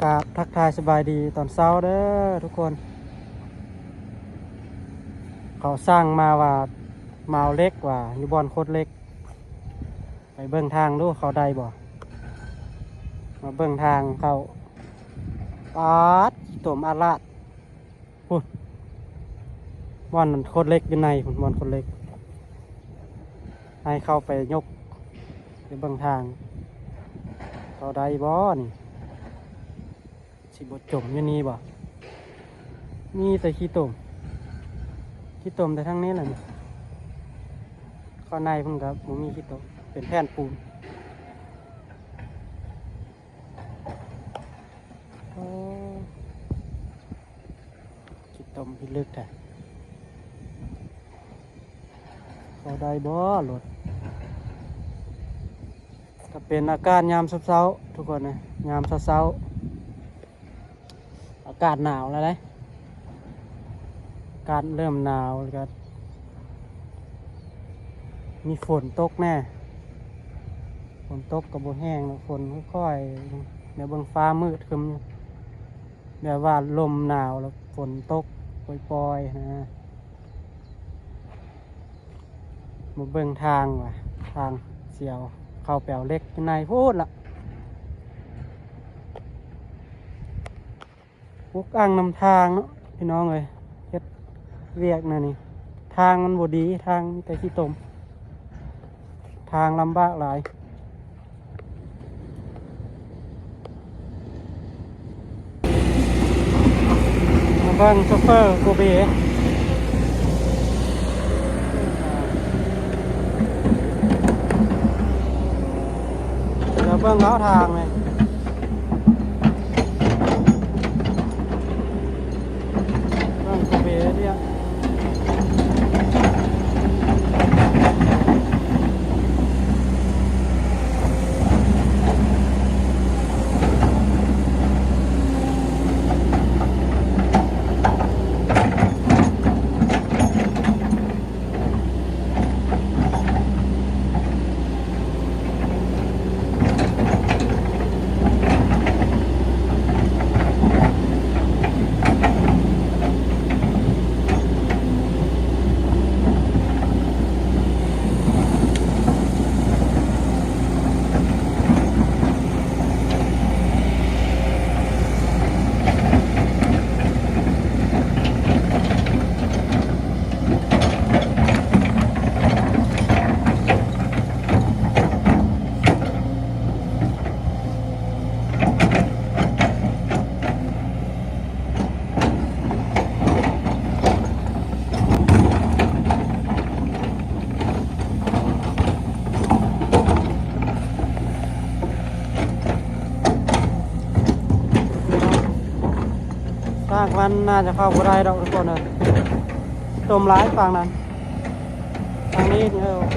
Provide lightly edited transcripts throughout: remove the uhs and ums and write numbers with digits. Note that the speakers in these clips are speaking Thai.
กราบทักทายสบายดีตอนเช้าเด้อทุกคนเขาสร้างมาว่าเมาเล็กว่าอยู่บอนโคตรเล็กไปเบิ่งทางดูเขาได้บ่มาเบิ่งทางเขาปาดตุ่มอาลาดพุ่นบอนโคตรเล็กอยู่ในพุ่นบอนโคตรเล็กให้เข้าไปยกไปเบิ่งทางเขาได้บ่นี่สิบจมอยู่นี่บ่มีแต่ขี้ตุ่มแต่ทั้งนี้แหละนี่ข้างในเพิ่งครับผมมีขี้ตุ่มเป็นแผ่นปูนขี้ตุ่มพิลึกแท้เขาได้บ่รถก็เป็นอาการยามเช้าๆทุกคนนะยามเช้าๆอากาศหนาวแล้วนะอากาศเริ่มหนาวแล้วก็มีฝนตกแน่ฝนตกกับบ่แห้งฝนค่อยๆเดี๋ยวเบิ่งฟ้ามืดครึ้มเดี๋ยวว่าลมหนาวแล้วฝนตกปล่อยๆนะมาเบิ่งทางว่ะทางเสียวเข้าแปลวเล็กในพูดละพุกอ่างนำทางเนาะพี่น้องเลยเฮ็ดเวียกนะนี่ทางมันบ่ดีทางแต่ขี้ตมทางลำบากหลายมาเบิ่งโชเฟอร์โกเบเดี๋ยวเบิ่งแล้วทางเลยเบิ่งโกเบเนี่ยทางมันน่าจะเข้าบ่ได้ดอกทุกคนเลยตมร้ายฝั่งนั้นทางนี้เนี่ยโอเค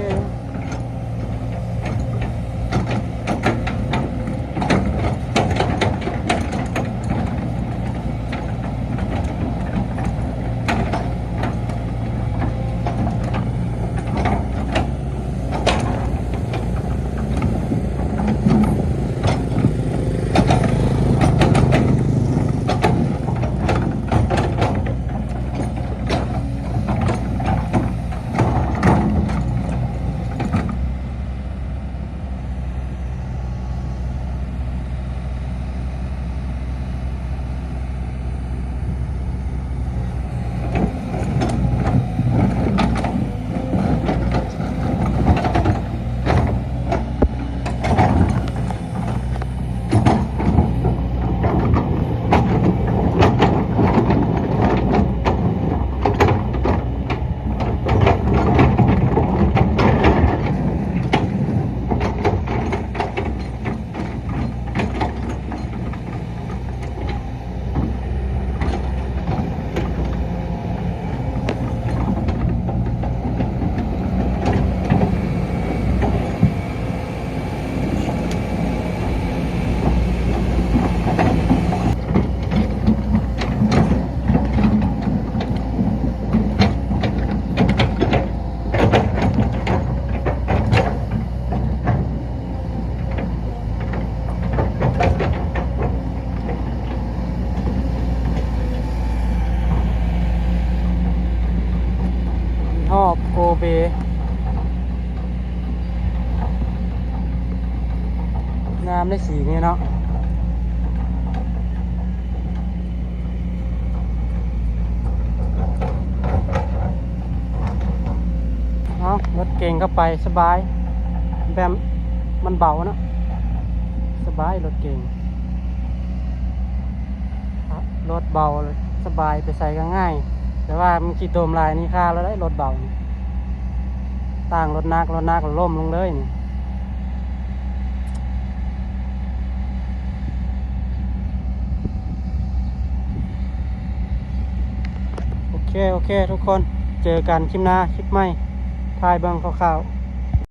งามได้สีนี่เนาะเอารถเก่งเข้าไปสบายแบบมันเบาเนาะสบายรถเก่งรถเบาเลยสบายไปใส่ก็ง่าย แต่ว่ามันขี่โตมลายนี่ค่าแล้วได้รถเบานี่ต่างรถนักล่มลงเลยนี่โอเคทุกคนเจอกันคลิปหน้าคลิปใหม่ถ่ายเบิ่งคร่าวๆ